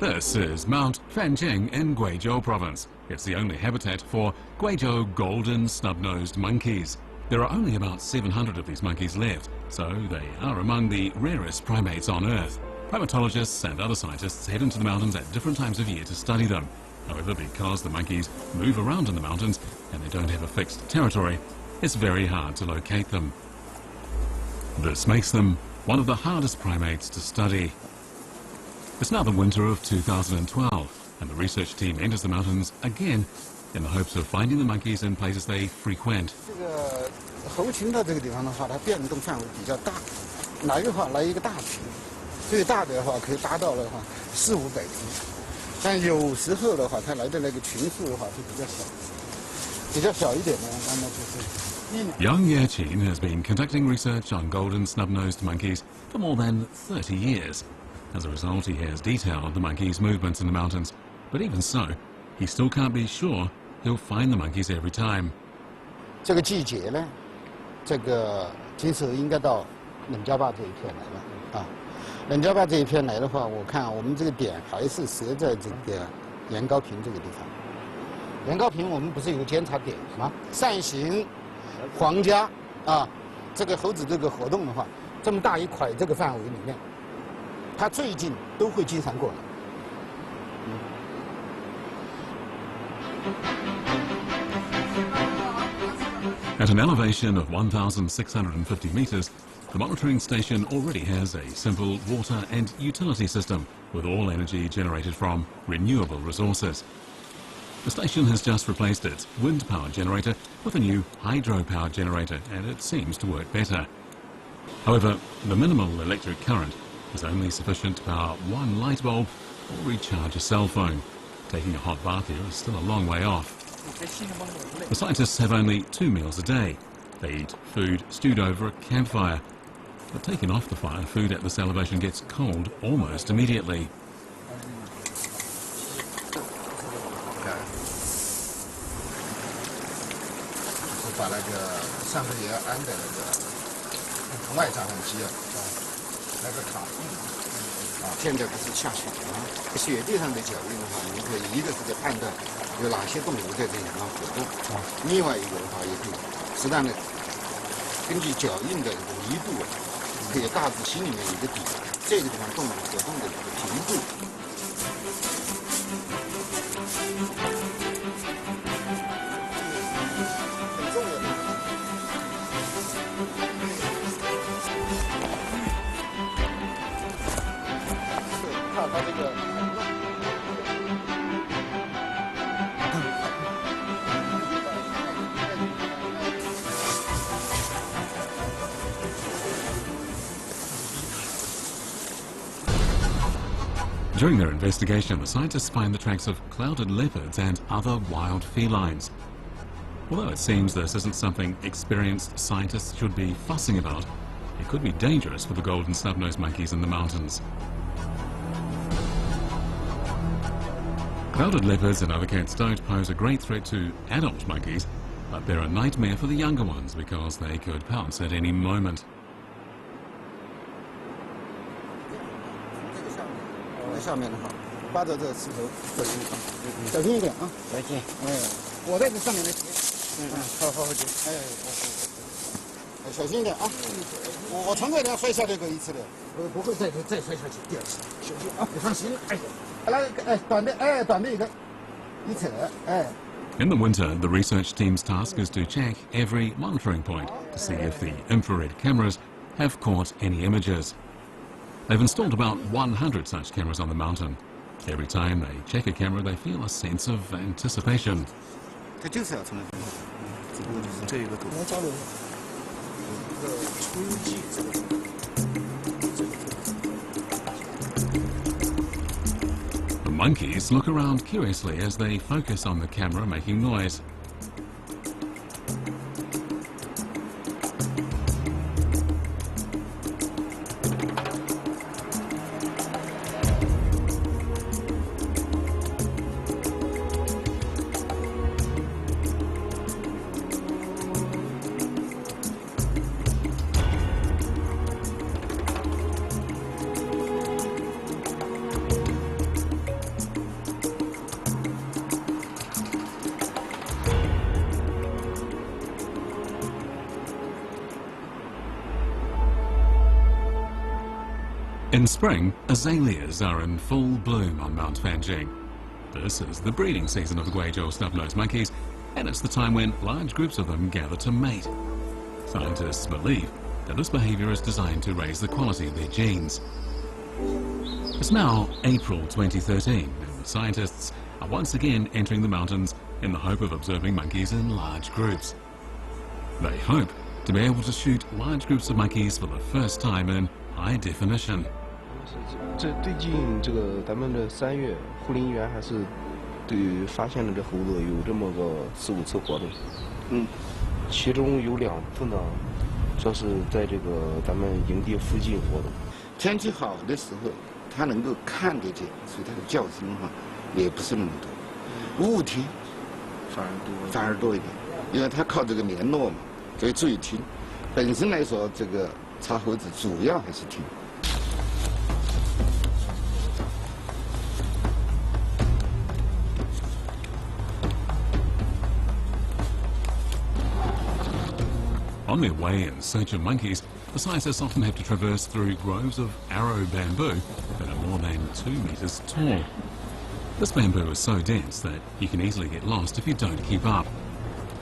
This is Mount Fanjing in Guizhou province. It's the only habitat for Guizhou golden snub-nosed monkeys. There are only about 700 of these monkeys left, so they are among the rarest primates on Earth. Primatologists and other scientists head into the mountains at different times of year to study them. However, because the monkeys move around in the mountains and they don't have a fixed territory, it's very hard to locate them. This makes them one of the hardest primates to study. It's now the winter of 2012, and the research team enters the mountains again in the hopes of finding the monkeys in places they frequent. 猴群到这个地方的话，它变动范围比较大，来的话来一个大群，最大的话可以达到的话400-500只，但有时候的话，它来的那个群数的话就比较小，比较小一点呢，那么就是。Young Yechin has been conducting research on golden snub-nosed monkeys for more than 30 years. As a result, he has detailed the monkeys' movements in the mountains. But even so, he still can't be sure he'll find the monkeys every time. 这个季节呢，这个今时应该到冷家坝这一片来了啊。冷家坝这一片来的话，我看我们这个点还是设在这个岩高坪这个地方。岩高坪我们不是有个监察点吗？扇形、皇家啊，这个猴子这个活动的话，这么大一块这个范围里面。 它最近都会经常过来。At an elevation of 1,650 meters, the monitoring station already has a simple water and utility system with all energy generated from renewable resources. The station has just replaced its wind power generator with a new hydro power generator, and it seems to work better. However, the minimal electric current is only sufficient to power one light bulb or recharge a cell phone. Taking a hot bath here is still a long way off. The scientists have only 2 meals a day. They eat food stewed over a campfire. But taken off the fire, food at this elevation gets cold almost immediately. 把那个上头也要安的那个外trạng机啊。 那个卡啊，现在不是下雪吗？雪地上的脚印的话，你可以一个是在判断有哪些动物在这地方活动，另外一个的话也可以适当的根据脚印的密度，可以大致心里面有个底，这个地方动物活动的这个频度。 During their investigation, the scientists find the tracks of clouded leopards and other wild felines. Although it seems this isn't something experienced scientists should be fussing about, it could be dangerous for the golden snub-nosed monkeys in the mountains. Clouded leopards and other cats don't pose a great threat to adult monkeys, but they're a nightmare for the younger ones because they could pounce at any moment. 下面的话，扒着这个石头走一趟，小心一点啊！再见。哎，我在这上面来接。好接。哎，小心一点啊！我从这里摔下来过一次的，我不会再摔下去第二次。小心啊！你放心。哎，短的一个，一扯，哎。 In the winter, the research team's task is to check every monitoring point to see if the infrared cameras have caught any images. They've installed about 100 such cameras on the mountain. Every time they check a camera, they feel a sense of anticipation. The monkeys look around curiously as they focus on the camera making noise. In spring, azaleas are in full bloom on Mount Fanjing. This is the breeding season of the Guizhou snub-nosed monkeys, and it's the time when large groups of them gather to mate. Scientists believe that this behavior is designed to raise the quality of their genes. It's now April 2013, and scientists are once again entering the mountains in the hope of observing monkeys in large groups. They hope to be able to shoot large groups of monkeys for the first time in high definition. 这最近这个咱们的3月，护林员还是对发现了这猴子有这么个4、5次活动，其中有2次呢，这是在这个咱们营地附近活动。天气好的时候，它能够看得见，所以它的叫声哈也不是那么多。雾天反而多一点，因为它靠这个联络嘛，所以注意听。本身来说，这个查猴子主要还是听。On their way in search of monkeys, the scientists often have to traverse through groves of arrow bamboo that are more than 2 meters tall. This bamboo is so dense that you can easily get lost if you don't keep up.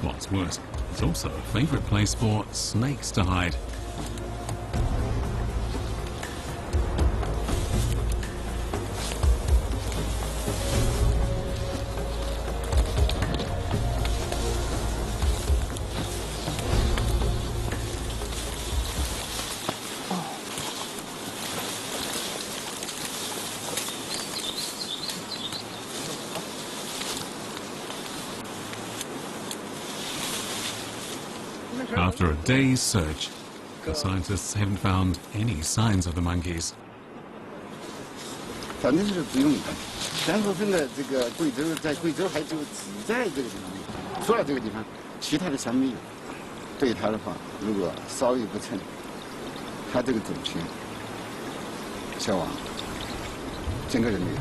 What's worse, it's also a favorite place for snakes to hide. After a day's search, the scientists haven't found any signs of the monkeys. 反正是不用的。丹佛分的这个贵州，在贵州还就只在这个地方，除了这个地方，其他的山没有。对它的话，如果稍微不称，它这个种群消亡，整个人没有。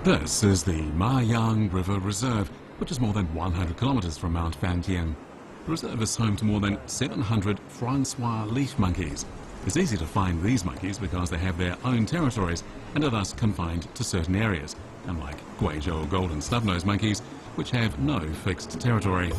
This is the Mayang River Reserve, which is more than 100 kilometers from Mount Fanjing. The reserve is home to more than 700 Francois leaf monkeys. It's easy to find these monkeys because they have their own territories and are thus confined to certain areas, unlike Guizhou golden snub-nosed monkeys, which have no fixed territory.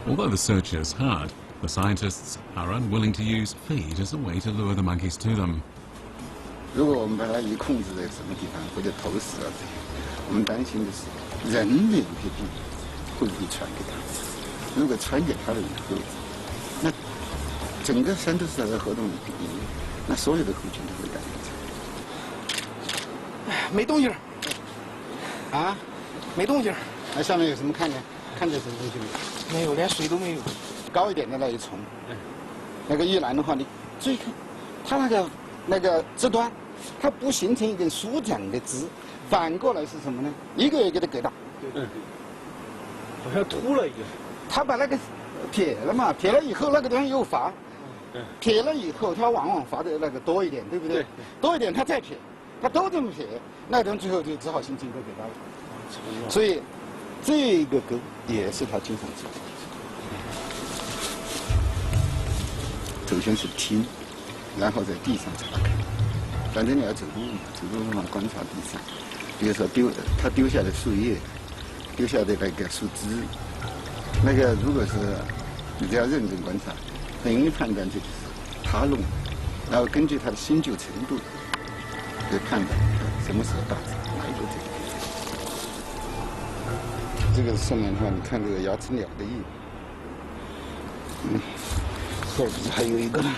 Although the search is hard, the scientists are unwilling to use feed as a way to lure the monkeys to them. 如果我们把它一控制在什么地方或者投食啊这些，我们担心的是人的有些病会不会传给他？如果传给他了以后，那整个山都是它的活动里面，那所有的猴群都会感染。没动静啊，没动静。那下面有什么看见？看见什么东西没有？没有，连水都没有。高一点的那一丛，那个玉兰的话，你注意看，它那个枝端，它不形成一根舒展的枝，反过来是什么呢？一个一个的疙瘩。好像秃了一个。它把那个撇了嘛，撇了以后那个地方又发，撇了以后它往往发的那个多一点，对不对？多一点它再撇，它都这么撇，那个地方最后就只好形成一个疙瘩了。所以这个沟也是它经常做的。首先是听，然后在地上查看。反正你要走路嘛，走路嘛观察地上，比如说它丢下的树叶，丢下的那个树枝，那个如果是你只要认真观察，很容易判断这个是它弄的，然后根据它的新旧程度来判断什么时候大致哪一个这个。这个上面的话，你看这个牙齿鸟的翼，后边不是还有一个吗？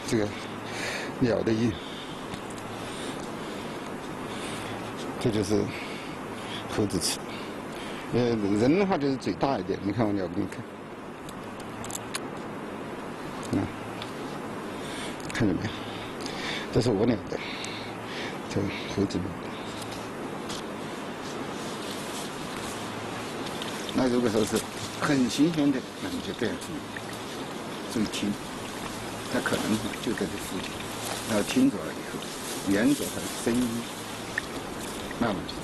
这个鸟的翼，这就是猴子吃的。人的话就是嘴大一点，你看我鸟给你看，看见没有？这是我鸟的，这猴子鸟的。那如果说是很新鲜的，那你就不要注意听，那可能就在这附近，然后听着了以后，沿着它的声音慢慢去走。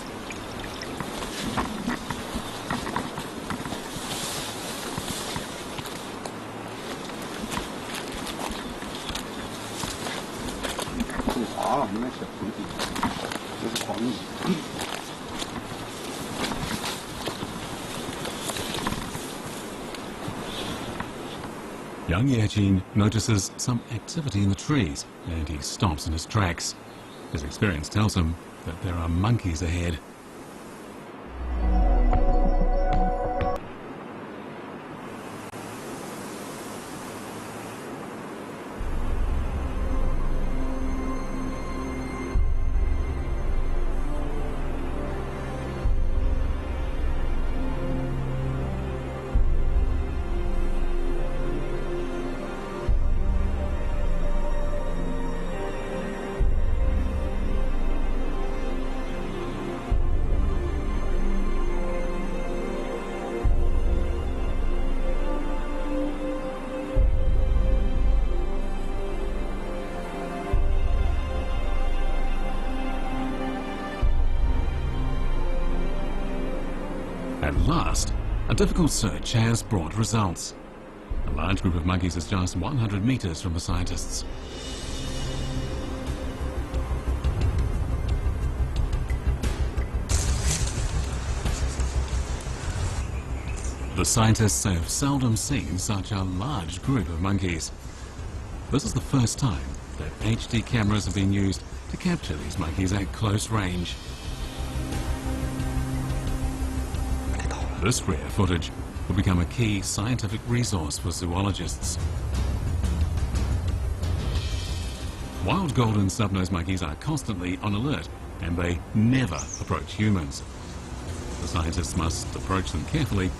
这滑，你看小徒弟，这是黄鱼。Young Yejin notices some activity in the trees and he stops in his tracks. His experience tells him that there are monkeys ahead. At last, a difficult search has brought results. A large group of monkeys is just 100 meters from the scientists. The scientists have seldom seen such a large group of monkeys. This is the first time that HD cameras have been used to capture these monkeys at close range. This rare footage will become a key scientific resource for zoologists. Wild golden snub-nosed monkeys are constantly on alert and they never approach humans. The scientists must approach them carefully,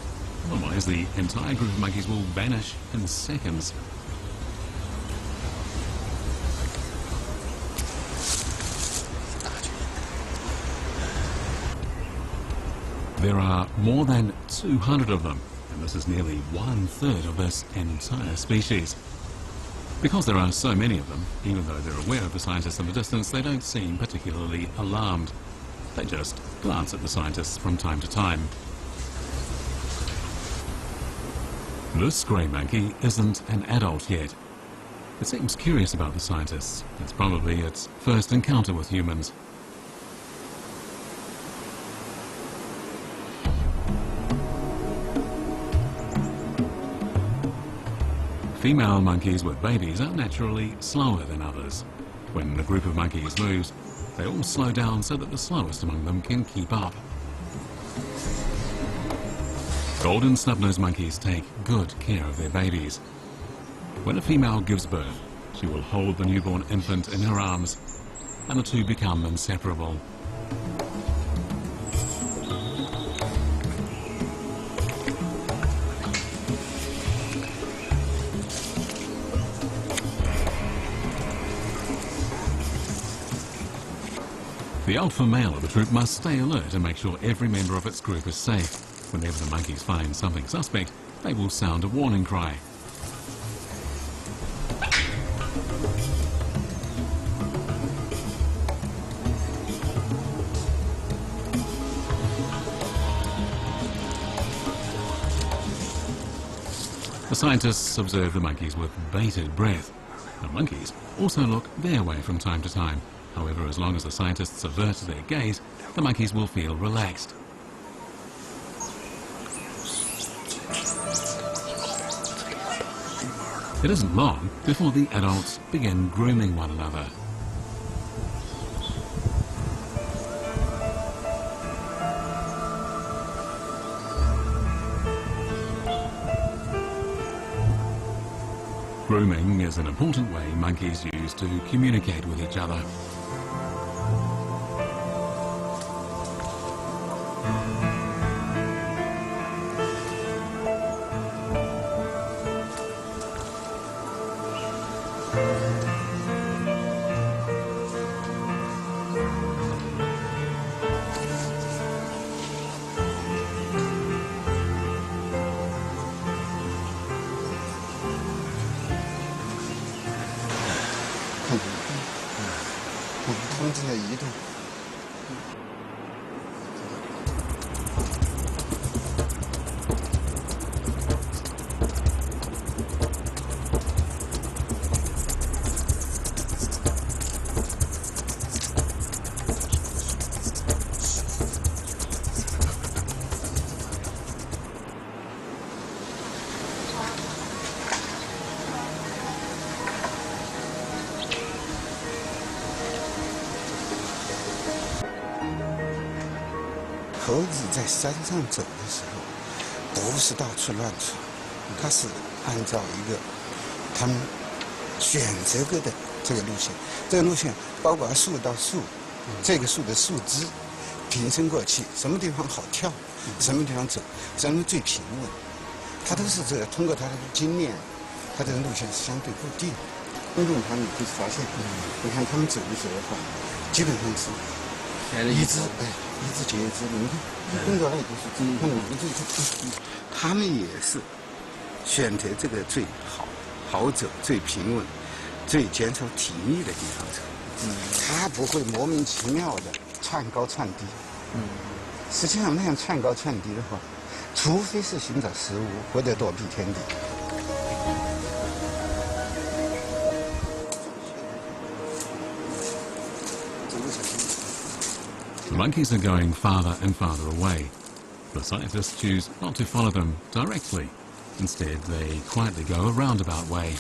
otherwise the entire group of monkeys will vanish in seconds. There are more than 200 of them, and this is nearly 1/3 of this entire species. Because there are so many of them, even though they're aware of the scientists in the distance, they don't seem particularly alarmed. They just glance at the scientists from time to time. This grey monkey isn't an adult yet. It seems curious about the scientists. It's probably its first encounter with humans. Female monkeys with babies are naturally slower than others. When a group of monkeys moves, they all slow down so that the slowest among them can keep up. Golden snub-nosed monkeys take good care of their babies. When a female gives birth, she will hold the newborn infant in her arms, and the two become inseparable. The alpha male of the troop must stay alert and make sure every member of its group is safe. Whenever the monkeys find something suspect, they will sound a warning cry. The scientists observe the monkeys with bated breath. The monkeys also look their way from time to time. However, as long as the scientists avert their gaze, the monkeys will feel relaxed. It isn't long before the adults begin grooming one another. Grooming is an important way monkeys use to communicate with each other. 们正在移动。猴子在山上走的时候，不是到处乱窜，它是按照一个他们选择过的这个路线。这个路线包括树到树，这个树的树枝平伸过去，什么地方好跳，什么地方走，什么最平稳，它都是这个通过它的经验，它这个路线是相对固定的。公众旁你可以发现，你看他们走的时候的话，基本上是。一只接一只，你看，跟着来就是看他们也是选择这个最好走、最平稳、最减少体力的地方走。他不会莫名其妙的窜高窜低。实际上那样窜高窜低的话，除非是寻找食物或者躲避天敌。The monkeys are going farther and farther away. The scientists choose not to follow them directly. Instead, they quietly go a roundabout way.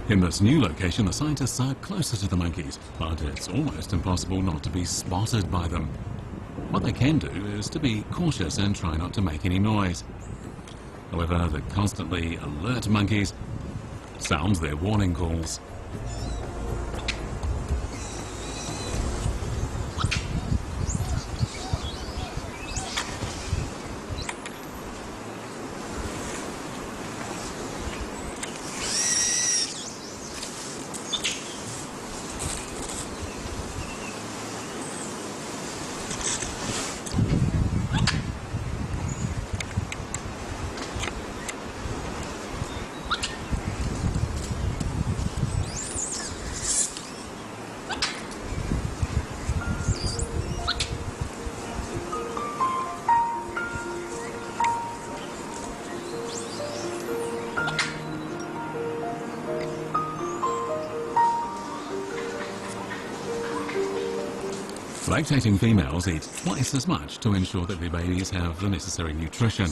In this new location, the scientists are closer to the monkeys, but it's almost impossible not to be spotted by them. What they can do is to be cautious and try not to make any noise. However, the constantly alert monkeys sound their warning calls. Lactating females eat twice as much to ensure that their babies have the necessary nutrition.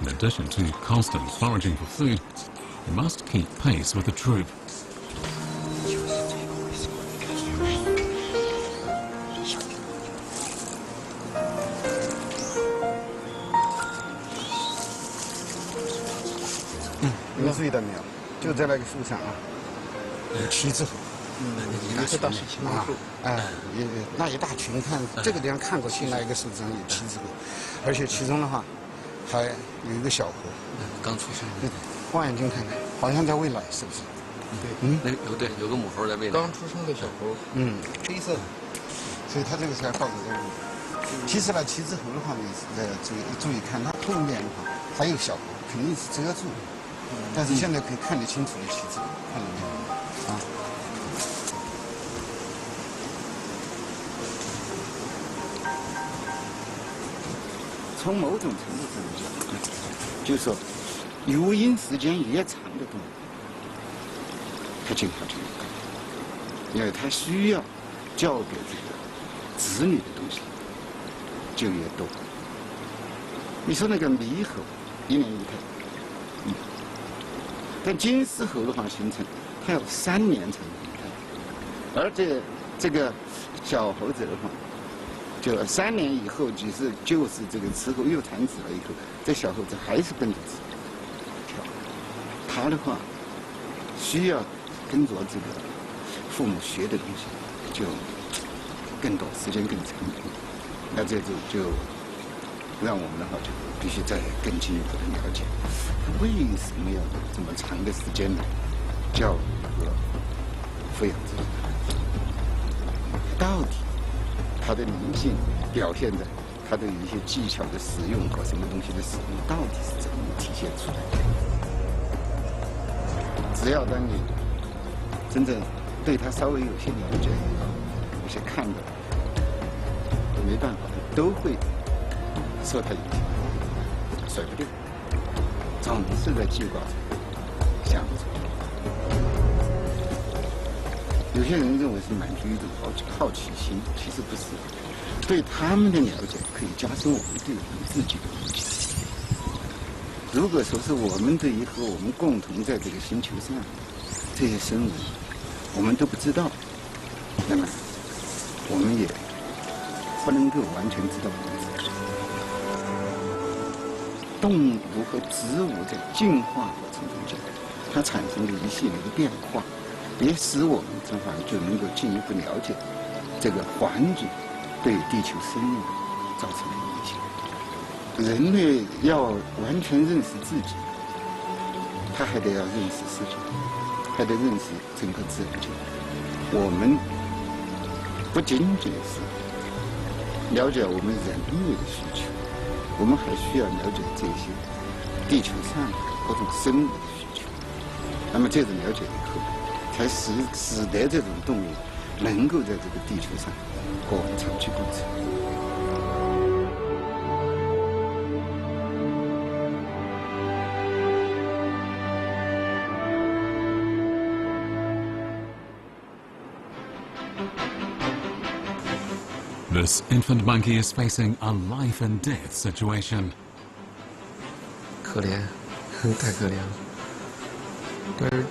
In addition to constant foraging for food, they must keep pace with the troop. You can see 到没有？就在那个树上啊，七只猴。一个大树青树，那一大群，看这个地方看过去，那一个树上有7只猴，而且其中的话还有一个小猴，刚出生。望远镜看看，好像在喂奶，是不是？对，有个母猴在喂奶。刚出生的小猴，黑色的，所以它这个才抱着在喂。其实呢，7只猴的话，你注意看，它后面的话还有小猴，肯定是遮住的，但是现在可以看得清楚的7只猴，看到没有？啊。从某种程度上讲，就是说，育婴时间越长的动物，它进化就越高，因为它需要教给这个子女的东西就越多。你说那个猕猴1年1胎，但金丝猴的话形成，它要3年才有1胎，而这个小猴子的话。就3年以后，就是这个雌猴又产子了以后，这小猴子还是跟着子跳。它的话需要跟着这个父母学的东西就更多，时间更长。那这就让我们的话就必须再更进一步的了解，为什么要有这么长的时间来教育和抚养这个孩子？到底他的灵性表现在他的一些技巧的使用和什么东西的使用，到底是怎么体现出来的？只要当你真正对他稍微有些了解以后，有些看到，没办法，都会受他影响，甩不掉，总是在记挂着，想着。有些人认为是满足一种好奇心，其实不是。对他们的了解可以加深我们对我们自己的了解。如果说是我们对于和我们共同在这个星球上这些生物，我们都不知道，那么我们也不能够完全知道我们自己。动物和植物在进化过程中间，它产生的一系列的变化，也使我们这方就能够进一步了解这个环境对地球生命造成的影响。人类要完全认识自己，他还得要认识世界，还得认识整个自然界。我们不仅仅是了解我们人类的需求，我们还需要了解这些地球上各种生物的需求。那么这种了解以后，才使得这种动物能够在这个地球上和我们长期共存。This infant monkey is facing a life and death situation. 可怜，太可怜了。但是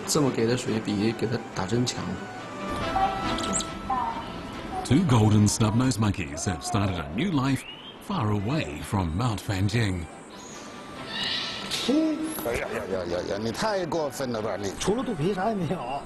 这么给的水比给他打针强。Two golden snub-nosed monkeys have started a new life far away from Mount Fanjing. 呀！你太过分了吧你！除了肚皮啥也没有。